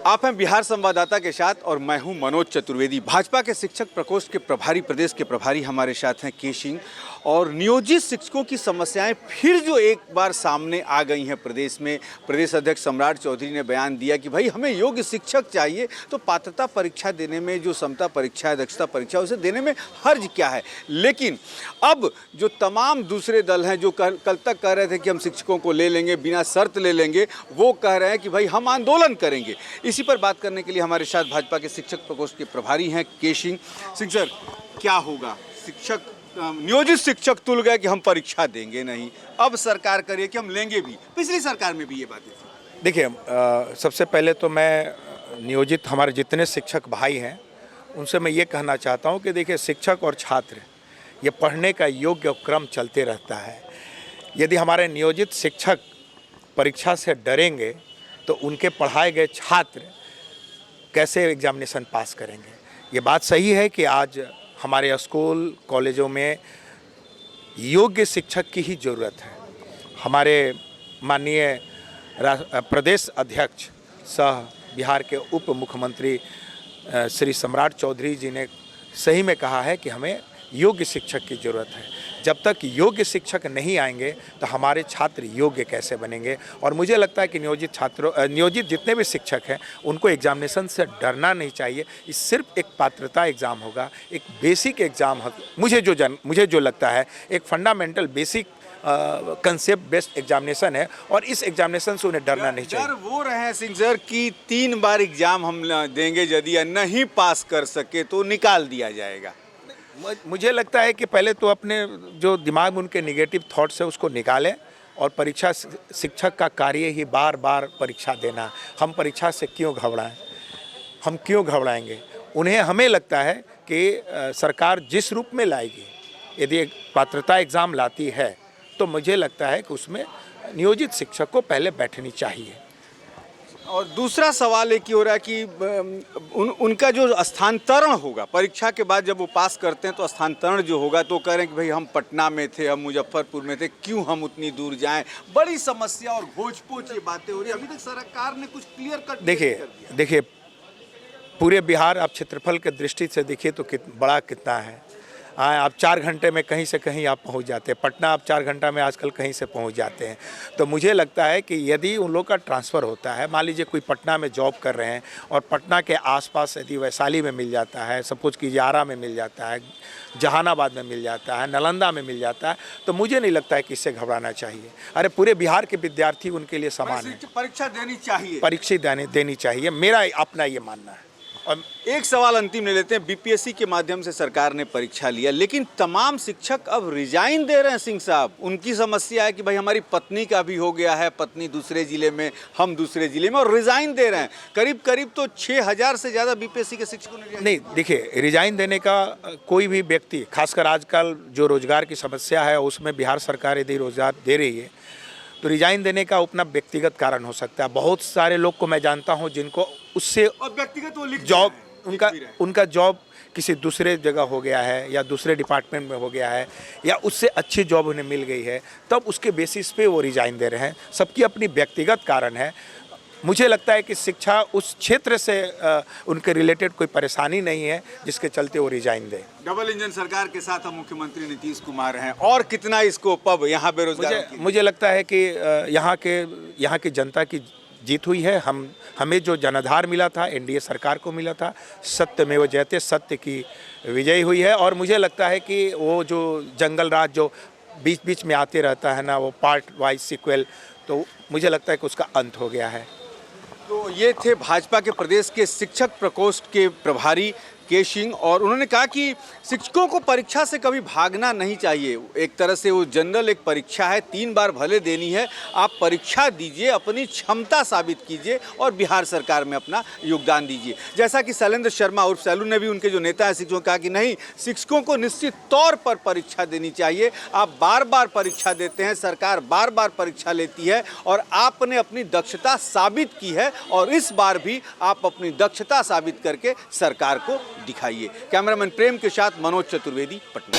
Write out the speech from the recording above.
आप हैं बिहार संवाददाता के साथ और मैं हूं मनोज चतुर्वेदी। भाजपा के शिक्षक प्रकोष्ठ के प्रभारी, प्रदेश के प्रभारी हमारे साथ हैं के सिंह। और नियोजित शिक्षकों की समस्याएं फिर जो एक बार सामने आ गई हैं प्रदेश में। प्रदेश अध्यक्ष सम्राट चौधरी ने बयान दिया कि भाई हमें योग्य शिक्षक चाहिए, तो पात्रता परीक्षा देने में, जो समता परीक्षा है, दक्षता परीक्षा, उसे देने में हर्ज क्या है। लेकिन अब जो तमाम दूसरे दल हैं जो कल तक कह रहे थे कि हम शिक्षकों को ले लेंगे, बिना शर्त ले लेंगे, वो कह रहे हैं कि भाई हम आंदोलन करेंगे। इसी पर बात करने के लिए हमारे साथ भाजपा के शिक्षक प्रकोष्ठ के प्रभारी हैं के सिंह। सिंह सर, क्या होगा? शिक्षक, नियोजित शिक्षक तुल गए कि हम परीक्षा देंगे नहीं, अब सरकार करिए कि हम लेंगे भी। पिछली सरकार में भी ये बातें थी। देखिए, सबसे पहले तो मैं नियोजित हमारे जितने शिक्षक भाई हैं उनसे मैं ये कहना चाहता हूँ कि देखिए, शिक्षक और छात्र ये पढ़ने का योग्य क्रम चलते रहता है। यदि हमारे नियोजित शिक्षक परीक्षा से डरेंगे तो उनके पढ़ाए गए छात्र कैसे एग्जामिनेशन पास करेंगे। ये बात सही है कि आज हमारे स्कूल कॉलेजों में योग्य शिक्षक की ही ज़रूरत है। हमारे माननीय प्रदेश अध्यक्ष सह बिहार के उप मुख्यमंत्री श्री सम्राट चौधरी जी ने सही में कहा है कि हमें योग्य शिक्षक की ज़रूरत है। जब तक योग्य शिक्षक नहीं आएंगे तो हमारे छात्र योग्य कैसे बनेंगे। और मुझे लगता है कि नियोजित जितने भी शिक्षक हैं उनको एग्जामिनेशन से डरना नहीं चाहिए। इस सिर्फ एक पात्रता एग्ज़ाम होगा, एक बेसिक एग्ज़ाम। मुझे जो लगता है एक fundamental basic concept based examination है और इस एग्जामिनेशन से उन्हें डरना नहीं चाहिए। डर वो रहे सिंह सर कि 3 बार एग्जाम हम देंगे, यदि नहीं पास कर सके तो निकाल दिया जाएगा। मुझे लगता है कि पहले तो अपने जो दिमाग में उनके निगेटिव थॉट्स है उसको निकालें। और परीक्षा, शिक्षक का कार्य ही बार बार परीक्षा देना। हम परीक्षा से क्यों घबराएं? हम क्यों घबराएंगे? हमें लगता है कि सरकार जिस रूप में लाएगी, यदि एक पात्रता एग्ज़ाम लाती है तो मुझे लगता है कि उसमें नियोजित शिक्षक को पहले बैठनी चाहिए। और दूसरा सवाल एक ही हो रहा है कि उनका जो स्थानांतरण होगा परीक्षा के बाद, जब वो पास करते हैं तो स्थानांतरण जो होगा तो कह रहे हैं कि भाई हम पटना में थे, हम मुजफ्फरपुर में थे, क्यों हम उतनी दूर जाएं। बड़ी समस्या और घोच-पोच ये बातें हो रही है। अभी तक सरकार ने कुछ क्लियर कट देखिए, पूरे बिहार आप क्षेत्रफल के दृष्टि से देखिए तो बड़ा कितना है। आप 4 घंटे में कहीं से कहीं आप पहुंच जाते हैं। पटना आप 4 घंटा में आजकल कहीं से पहुंच जाते हैं। तो मुझे लगता है कि यदि उन लोग का ट्रांसफ़र होता है, मान लीजिए कोई पटना में जॉब कर रहे हैं और पटना के आसपास यदि वैशाली में मिल जाता है, सपोज कीजिए आरा में मिल जाता है, जहानाबाद में मिल जाता है, नालंदा में मिल जाता है, तो मुझे नहीं लगता है कि इससे घबराना चाहिए। अरे पूरे बिहार के विद्यार्थी उनके लिए समान है। परीक्षा देनी चाहिए, परीक्षा देनी चाहिए, मेरा अपना ये मानना है। और एक सवाल अंतिम ले लेते हैं। बीपीएससी के माध्यम से सरकार ने परीक्षा लिया, लेकिन तमाम शिक्षक अब रिजाइन दे रहे हैं। सिंह साहब, उनकी समस्या है कि भाई हमारी पत्नी का भी हो गया है, पत्नी दूसरे ज़िले में, हम दूसरे ज़िले में, और रिजाइन दे रहे हैं। करीब तो 6000 से ज़्यादा बीपीएससी के शिक्षकों ने नहीं। देखिए, रिजाइन देने का कोई भी व्यक्ति, खासकर आजकल जो रोजगार की समस्या है उसमें बिहार सरकार यदि रोजगार दे रही है तो रिजाइन देने का अपना व्यक्तिगत कारण हो सकता है। बहुत सारे लोग को मैं जानता हूं जिनको उससे व्यक्तिगत जॉब, उनका जॉब किसी दूसरे जगह हो गया है या दूसरे डिपार्टमेंट में हो गया है या उससे अच्छी जॉब उन्हें मिल गई है, तब उसके बेसिस पे वो रिजाइन दे रहे हैं। सबकी अपनी व्यक्तिगत कारण है। मुझे लगता है कि शिक्षा उस क्षेत्र से उनके रिलेटेड कोई परेशानी नहीं है जिसके चलते वो रिजाइन दें। डबल इंजन सरकार के साथ हम मुख्यमंत्री नीतीश कुमार हैं, और कितना इसको पब यहाँ बेरोजगार। मुझे लगता है कि यहाँ की जनता की जीत हुई है। हमें जो जनाधार मिला था एनडीए सरकार को मिला था, सत्यमेव जयते, सत्य की विजय हुई है। और मुझे लगता है कि वो जो जंगल राज जो बीच बीच में आते रहता है ना, वो पार्ट वाइज सीक्वल, तो मुझे लगता है कि उसका अंत हो गया है। तो ये थे भाजपा के प्रदेश के शिक्षक प्रकोष्ठ के प्रभारी के सिंह, और उन्होंने कहा कि शिक्षकों को परीक्षा से कभी भागना नहीं चाहिए। एक तरह से वो जनरल एक परीक्षा है, 3 बार भले देनी है, आप परीक्षा दीजिए, अपनी क्षमता साबित कीजिए और बिहार सरकार में अपना योगदान दीजिए। जैसा कि शैलेंद्र शर्मा उर्फ सैलू ने भी, उनके जो नेता हैं शिक्षकों, कहा कि नहीं, शिक्षकों को निश्चित तौर पर परीक्षा देनी चाहिए। आप बार बार परीक्षा देते हैं, सरकार बार बार परीक्षा लेती है, और आपने अपनी दक्षता साबित की है, और इस बार भी आप अपनी दक्षता साबित करके सरकार को दिखाइए। कैमरामैन प्रेम के साथ मनोज चतुर्वेदी, पटना।